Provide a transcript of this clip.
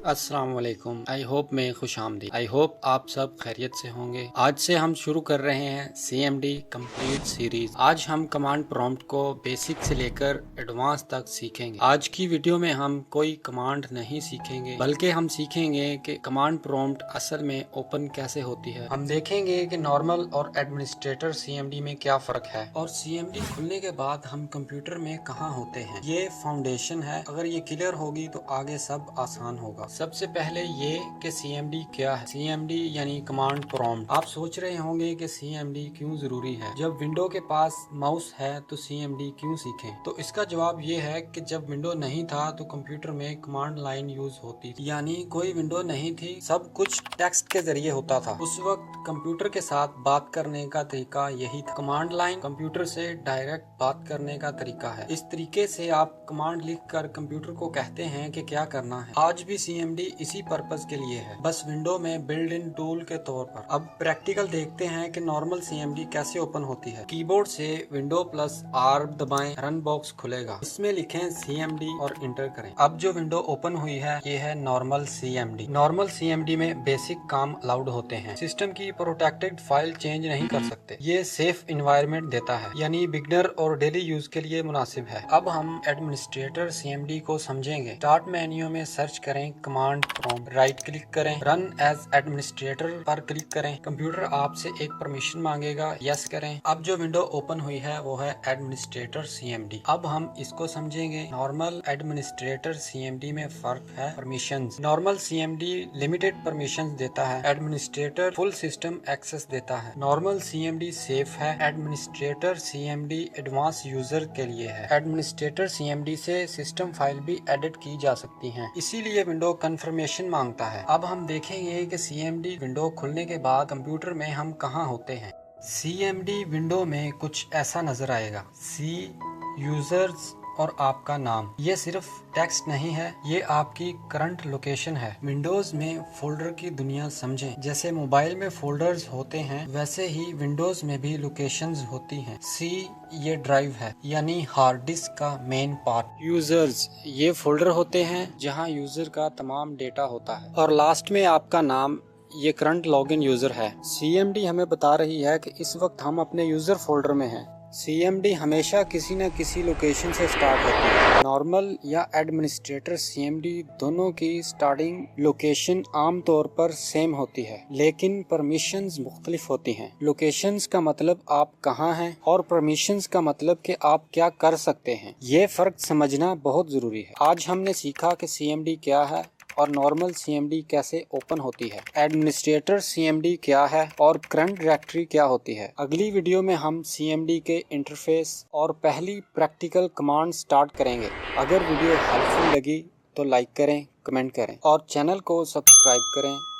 अस्सलाम वालेकुम। I hope में खुश आमदी। आई होप आप सब खैरियत से होंगे। आज से हम शुरू कर रहे हैं CMD कंप्लीट सीरीज। आज हम कमांड प्रॉम्प्ट को बेसिक से लेकर एडवांस तक सीखेंगे। आज की वीडियो में हम कोई कमांड नहीं सीखेंगे, बल्कि हम सीखेंगे कि कमांड प्रॉम्प्ट असल में ओपन कैसे होती है। हम देखेंगे कि नॉर्मल और एडमिनिस्ट्रेटर CMD में क्या फर्क है, और CMD खुलने के बाद हम कंप्यूटर में कहाँ होते हैं। ये फाउंडेशन है, अगर ये क्लियर होगी तो आगे सब आसान होगा। सबसे पहले ये कि CMD क्या है। CMD यानी कमांड प्रॉम्प्ट। आप सोच रहे होंगे कि CMD क्यों जरूरी है। जब विंडो के पास माउस है तो CMD क्यों सीखें। तो इसका जवाब ये है कि जब विंडो नहीं था तो कंप्यूटर में कमांड लाइन यूज होती थी, यानी कोई विंडो नहीं थी, सब कुछ टेक्स्ट के जरिए होता था। उस वक्त कंप्यूटर के साथ बात करने का तरीका यही था। कमांड लाइन कंप्यूटर से डायरेक्ट बात करने का तरीका है। इस तरीके से आप कमांड लिख कर कंप्यूटर को कहते हैं कि क्या करना है। आज भी CMD इसी पर्पज के लिए है, बस विंडो में बिल्ड इन टूल के तौर पर। अब प्रैक्टिकल देखते हैं कि नॉर्मल CMD कैसे ओपन होती है। कीबोर्ड से विंडो प्लस R दबाएं, रन बॉक्स खुलेगा, इसमें लिखें CMD और इंटर करें। अब जो विंडो ओपन हुई है ये है नॉर्मल CMD। नॉर्मल CMD में बेसिक काम अलाउड होते हैं। सिस्टम की प्रोटेक्टेड फाइल चेंज नहीं कर सकते। ये सेफ इन्वायरमेंट देता है, यानी बिगनर और डेली यूज के लिए मुनासिब है। अब हम एडमिनिस्ट्रेटर CMD को समझेंगे। स्टार्ट मेन्यू में सर्च करें कमांड प्रॉम्प्ट, राइट क्लिक करें, रन एज एडमिनिस्ट्रेटर पर क्लिक करें। कंप्यूटर आपसे एक परमिशन मांगेगा, यस करें। अब जो विंडो ओपन हुई है वो है एडमिनिस्ट्रेटर CMD। अब हम इसको समझेंगे। नॉर्मल एडमिनिस्ट्रेटर CMD में फर्क है permissions. Normal CMD limited permissions देता है, एडमिनिस्ट्रेटर फुल सिस्टम एक्सेस देता है। नॉर्मल CMD सेफ है, एडमिनिस्ट्रेटर CMD एडवांस यूजर के लिए है। एडमिनिस्ट्रेटर CMD से सिस्टम फाइल भी एडिट की जा सकती हैं, इसीलिए विंडो कंफर्मेशन मांगता है। अब हम देखेंगे कि CMD विंडो खुलने के बाद कंप्यूटर में हम कहाँ होते हैं। CMD विंडो में कुछ ऐसा नजर आएगा, C यूजर्स और आपका नाम। ये सिर्फ टेक्स्ट नहीं है, ये आपकी करंट लोकेशन है। विंडोज में फोल्डर की दुनिया समझें। जैसे मोबाइल में फोल्डर्स होते हैं, वैसे ही विंडोज में भी लोकेशंस होती हैं। C ये ड्राइव है, यानी हार्ड डिस्क का मेन पार्ट। यूजर्स ये फोल्डर होते हैं जहां यूजर का तमाम डेटा होता है। और लास्ट में आपका नाम, ये करंट लॉगिन यूजर है। CMD हमें बता रही है कि इस वक्त हम अपने यूजर फोल्डर में हैं। CMD हमेशा किसी न किसी लोकेशन से स्टार्ट होती है। नॉर्मल या एडमिनिस्ट्रेटर CMD दोनों की स्टार्टिंग लोकेशन आमतौर पर सेम होती है, लेकिन परमिशंस मुख्तलिफ होती हैं। लोकेशंस का मतलब आप कहाँ हैं, और परमिशंस का मतलब कि आप क्या कर सकते हैं। ये फर्क समझना बहुत जरूरी है। आज हमने सीखा कि CMD क्या है और नॉर्मल CMD कैसे ओपन होती है, एडमिनिस्ट्रेटर CMD क्या है और करंट डायरेक्टरी क्या होती है। अगली वीडियो में हम CMD के इंटरफेस और पहली प्रैक्टिकल कमांड स्टार्ट करेंगे। अगर वीडियो हेल्पफुल लगी तो लाइक करें, कमेंट करें और चैनल को सब्सक्राइब करें।